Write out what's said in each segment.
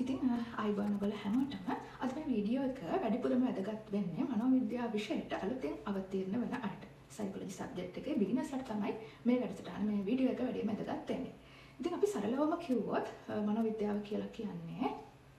ඉතින් අයිබෝන් ඔයගොල්ලෝ හැමෝටම අද මේ වීඩියෝ එක වැඩිපුරම වැදගත් වෙන්නේ මනෝවිද්‍යාව විෂයට අලුතෙන් අවතීර්ණ වෙන අයට. සයිකොලොජි සබ්ජෙක්ට් එකේ බිග්නර්ස්ලාට තමයි මේ වැඩසටහන මේ වීඩියෝ එක වැඩිම වැදගත් වෙන්නේ. ඉතින් අපි සරලවම කිව්වොත් මනෝවිද්‍යාව කියලා කියන්නේ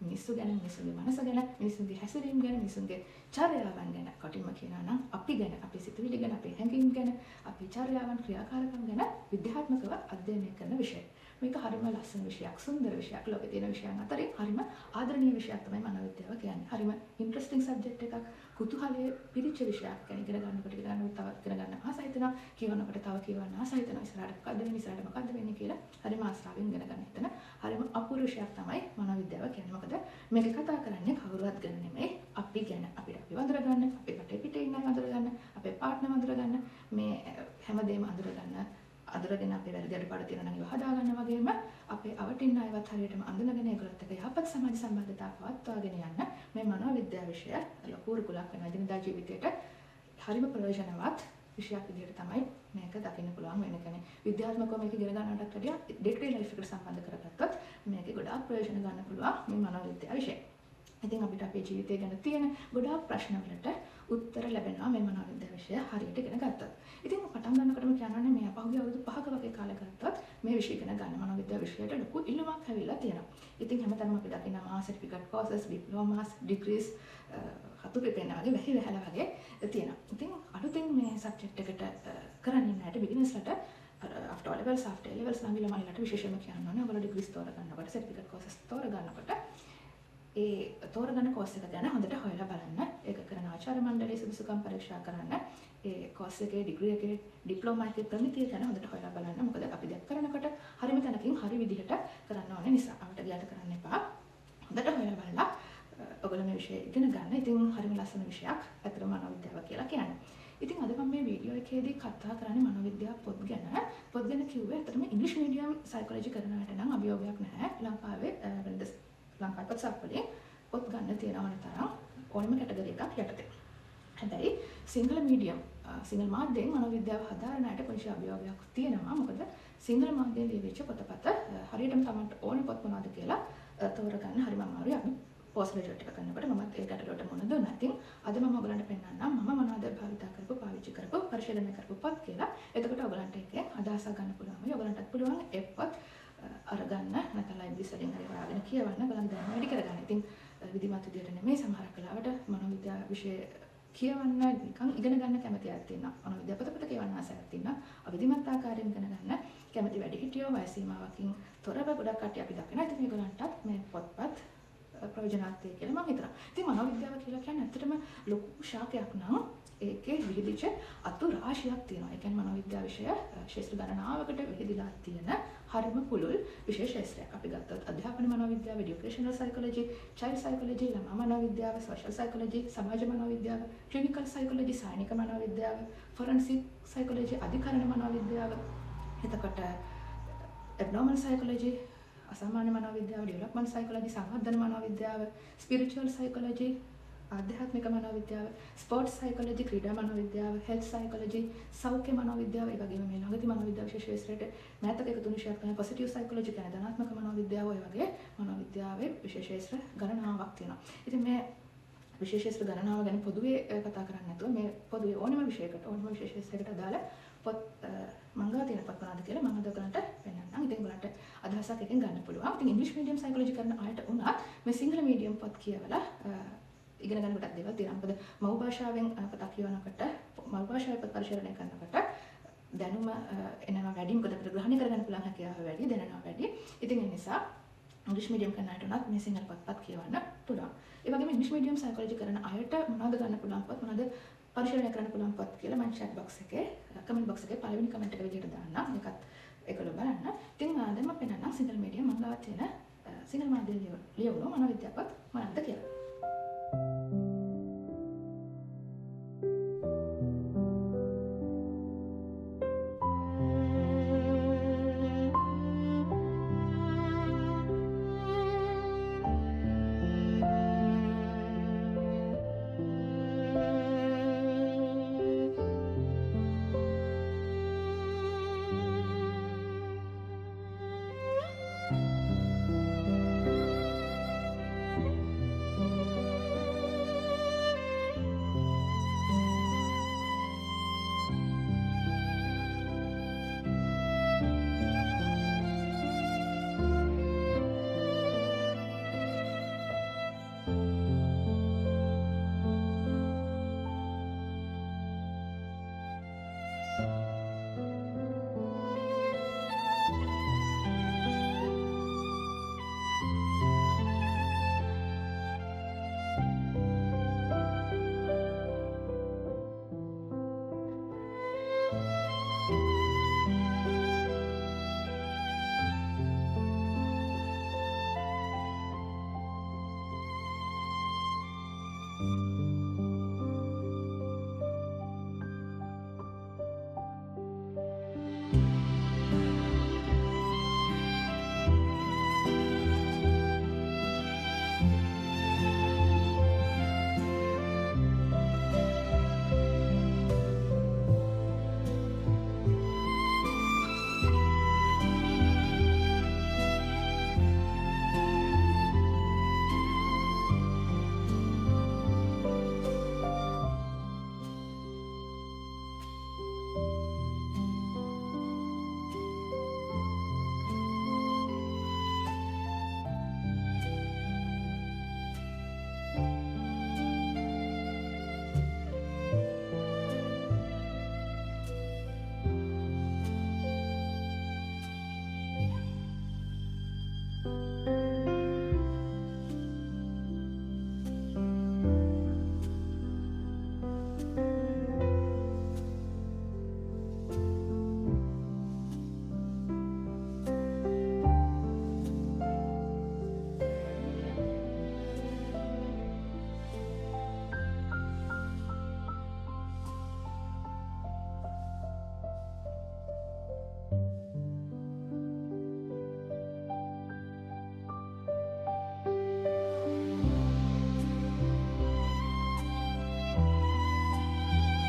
මිනිස්සු ගැන, මිනිස්සුගේ මනස ගැන, මිනිස්සුගේ හැසිරීම ගැන, මිනිස්සුගේ චර්යාවන් ගැන, කටින්ම කියනවා නම් අපි ගැන, අපේ සිතුවිලි ගැන, අපේ හැඟීම් ගැන, අපේ චර්යාවන්, ක්‍රියාකාරකම් ගැන විද්‍යාත්මකව අධ්‍යයනය කරන විෂය. මේක හරිම ලස්සන විෂයක්, සුන්දර විෂයක්, ලෝකේ තියෙන විෂයන් අතරින් හරිම ආදරණීය විෂයක් තමයි මනෝවිද්‍යාව කියන්නේ. හරිම ඉන්ටරෙස්ටිං සබ්ජෙක්ට් එකක්, කුතුහලයේ පිරිච්ච විෂයක්. කියන්නේ ඉගෙන ගන්නකොට තවත් ඉගෙන ගන්න ආසයි හිතෙනවා, කියවනකොට තව කියවන්න ආසයි හිතෙනවා, ඉස්සරහට මොකද්ද වෙන්නේ කියලා හරිම ආසාවෙන් ඉගෙන ගන්න හිතන හරිම අපූර්ව විෂයක් තමයි මනෝවිද්‍යාව කියන්නේ. මොකද මේක කතා කරන්නේ කවුරුවත් ගැන නෙමෙයි, අපි ගැන. අපිට අපි වඳුර ගන්න, අපේ රටේ පිටේ ඉන්න වඳුර ගන්න, අපේ පාර්ට්නර් වඳුර ගන්න, මේ හැමදේම වඳුර ගන්න. අඳුරගෙන අපේ වැරදි අඩුපාඩු තියෙනවා නම් ඒවා හදා ගන්න වගේම අපේ අවටින් අයවත් හරියටම අඳුනගෙන ඒගොල්ලොත් එක්ක යහපත් සමාජ සම්බන්ධතාව පවත්වාගෙන යන්න මේ මනෝවිද්‍යාව විෂය ලොකු කුලක් වෙනවා. එදිනදා ජීවිතේට හරිම ප්‍රයෝජනවත් විෂයක් විදිහට තමයි මේක දකින්න පුළුවන් වෙන කෙනෙක්. විද්‍යාත්මකව මේක ඉගෙන ගන්නටත් වඩා ඩේ-ටු-ඩේ ලයිෆ් එකට සම්බන්ධ කරගත්තොත් මේකේ ගොඩාක් ප්‍රයෝජන ගන්න පුළුවන් මේ මනෝවිද්‍යාව විෂය. ඉතින් අපිට අපේ ජීවිතය ගැන තියෙන ගොඩාක් ප්‍රශ්න වලට උත්තර ලැබෙනවා මේ මනෝවිද්‍යාව විෂය හරියට ඉගෙන ගත්තොත්. ඉතින් පටන් ගන්නකොටම කියනවානේ මේ අපහුගිය අවුරුදු 5ක වගේ කාලයක් ගත්තොත් මේ විෂය ඉගෙන ගන්න මනෝවිද්‍යාව විෂයට ලොකු ඉල්ලුමක් ඇවිල්ලා තියෙනවා. ඉතින් හැමතැනම අපි දකිනවා සර්ටිෆිකේට් කෝසස්, ඩිප්ලෝමාස්, ඩිග්‍රීස් හතුරු පෙන්න වගේ වැහි වැහලා වගේ තියෙනවා. ඉතින් අලුතෙන් මේ සබ්ජෙක්ට් එකට කරන් ඉන්න අයට බිග්නර්ස්ලාට after levels after levels ළඟිලා මයිලට විශේෂයෙන්ම කියන්න ඕනේ ඔයගොල්ලෝ ඩිග්‍රීස් තෝරගන්නකොට සර්ටිෆිකේට් කෝසස් තෝරගන්නකොට ඒ තෝරගන්න කෝස් එක ගැන හොඳට හොයලා බලන්න. ඒක කරන ආචාර්ය මණ්ඩලයේ සුදුසුකම් පරීක්ෂා කරන්න. ඒ කෝස් එකේ ඩිග්‍රී එකේ ඩිප්ලෝමා එකේ ප්‍රමිතිය ගැන හොඳට හොයලා බලන්න. මොකද අපි දැන් කරනකොට හරිම තැනකින් හරි විදිහට කරන්න ඕනේ නිසා අපිට ගියට කරන්න එපා. හොඳට හොයලා බලලා ඔයගොල්ලෝ මේ විෂය ඉගෙන ගන්න. ඉතින් හරිම ලස්සන විෂයක්. අතර මනෝවිද්‍යාව කියලා කියන්නේ. ඉතින් අද මම මේ වීඩියෝ එකේදී කතා කරන්නේ මනෝවිද්‍යාව පොත් ගැන. පොත් ගැන කිව්වේ අතරම ඉංග්‍රීසි මීඩියම් සයිකොලොජි කරන අයට නම් අභියෝගයක් නැහැ. ලංකාවේ ලංකාවේ පොත් සප්පලේ පොත් ගන්න තියෙන ඕන තරම් ඕනම කැටගරි එකක් යටතේ. හැබැයි සිංහල මීඩියම් සිංහල මාධ්‍යයෙන් මනෝවිද්‍යාව හදාරන අයට පොඩි අභියෝගයක් තියෙනවා. මොකද සිංහල මාධ්‍යයෙන් ලියවිච්ච පොතපත හරියටම තමන්ට ඕන පොත් මොනවද කියලා තෝරගන්න හරිම අමාරුයි. අපි පෝස්ට් ග්‍රැජුවේට් එක කරනකොට මමත් ඒ ගැටලුවට මුහුණ දුන්නා. ඉතින් අද මම ඔයගලන්ට පෙන්නන්නම් මම මොනවද පාවිච්චි කරපු පරිශීලනය කරපු පොත් කියලා. එතකොට ඔයගලන්ට ඒකේ අදහසක් ගන්න පුළුවන්. ඔයගලන්ටත් පුළුවන් ඒ පොත් අරගන්න නැත්නම් ලයිබ්‍රරි වලින් හරි හොයාගෙන කියවන්න බලන්න දැන වැඩි කරගන්න. ඉතින් විධිමත් විදියට නෙමෙයි සමහරක් වෙලාවට මනෝවිද්‍යාව විෂය කියවන්න නිකන් ඉගෙන ගන්න කැමති අයත් ඉන්නවා. මනෝවිද්‍යාව පොත කියවන්න ආසයක් ඉන්නවා. අවිධිමත් ආකාරයෙන් ඉගෙන ගන්න කැමති වැඩිහිටියෝ වයස සීමාවකින් තොරව ගොඩක් කට්ටිය අපි දකිනවා. ඉතින් මේගොල්ලන්ටත් මේ පොත්පත් ප්‍රයෝජනවත් වෙයි කියලා මම හිතනවා. ඉතින් මනෝවිද්‍යාව කියලා කියන්නේ ඇත්තටම ලොකු ශාකයක් නම් ඒකේ විහිදිච්ච අතු රාශියක් තියෙනවා. ඒ කියන්නේ මනෝවිද්‍යාව විෂය ශාස්ත්‍ර ගණනාවකට විහිදිලා තියෙන හරිම පුළුල් විශේෂ ශාස්ත්‍රයක්. අපි ගත්තොත් අධ්‍යාපන මනෝවිද්‍යාව, এডুকেෂනල් සයිකොලොජි, චයිල්ඩ් සයිකොලොජි, ළමා මනෝවිද්‍යාව, සෝෂල් සයිකොලොජි, සමාජ මනෝවිද්‍යාව, ක්ලිනිකල් සයිකොලොජි, සායනික මනෝවිද්‍යාව, ෆොරන්සික් සයිකොලොජි, අධිකරණ මනෝවිද්‍යාව, එතකොට ඇබ්නෝමල් සයිකොලොජි, අසාමාන්‍ය මනෝවිද්‍යාව, ඩෙවලොප්මන්ට් සයිකොලොජි, සංවර්ධන මනෝවිද්‍යාව, ස්පිරිචුවල් සයිකොලොජි, ආධ්‍යාත්මික මනෝවිද්‍යාව, ස්පෝර්ට්ස් සයිකොලොජි, ක්‍රීඩා මනෝවිද්‍යාව, හෙල්ත් සයිකොලොජි, සෞඛ්‍ය මනෝවිද්‍යාව, ඒ වගේම මේ ළඟදී මනෝවිද්‍යාව විශේෂ ශාස්ත්‍රයට මෑතක එකතු විෂයක් තමයි පොසිටිව් සයිකොලොජි කියන්නේ ධනාත්මක මනෝවිද්‍යාව. ඒ වගේ මනෝවිද්‍යාවේ විශේෂ ශාස්ත්‍ර ගණනාවක් තියෙනවා. ඉතින් මේ විශේෂ ශාස්ත්‍ර ගණනාව ගැන පොදුවේ කතා කරන්නේ නැතුව මේ පොදුවේ ඕනම විෂයකට ඕනම විශේෂ ශාස්ත්‍රයකට අදාළ පොත් මංගා තියෙන පොත් මොනවද කියලා මම අද ඔයගලන්ට පෙන්නන්නම්. ඉතින් ඔයගලන්ට අදහසක් එකෙන් ගන්න පුළුවන්. ඉතින් ඉංග්‍රීසි මීඩියම් සයිකොලොජි කරන අයට උනත් මේ සිංහල මීඩියම් පොත් කියවලා ඉගෙන ගන්න කොටක් දේවල් තියෙනවා. මොකද මව් භාෂාවෙන් පොතක් කියවනකොට මව් භාෂාවේ පොත් පරිශීලනය කරනකොට දැනුම එනවා වැඩි. මොකද අපිට ග්‍රහණය කරගන්න පුළුවන් හැකියාව වැඩි, දැනනවා වැඩි. ඉතින් ඒ නිසා ඉංග්‍රීසි මීඩියම් කරන අයට උනත් මේ සිංහල පොත්පත් කියවන්න පුළුවන්. ඒ වගේම ඉංග්‍රීසි මීඩියම් සයිකොලොජි කරන අයට මොනවද ගන්න පුළුවන් පොත්, මොනවද පරිශීලනය කරන්න පුළුවන් පොත් කියලා මම chat box එකේ කමෙන්ට් box එකේ පළවෙනි කමෙන්ට් එක විදිහට දාන්නම්. ඒකත් ඒකලෝ බලන්න. ඉතින් දැන් මම පෙන්නන්නම් සිංහල මීඩියම් මං ගාව තියෙන සිංහල මාධ්‍යයෙන් ලියවුණු මනෝවිද්‍යාව පොත් මොනවද කියලා.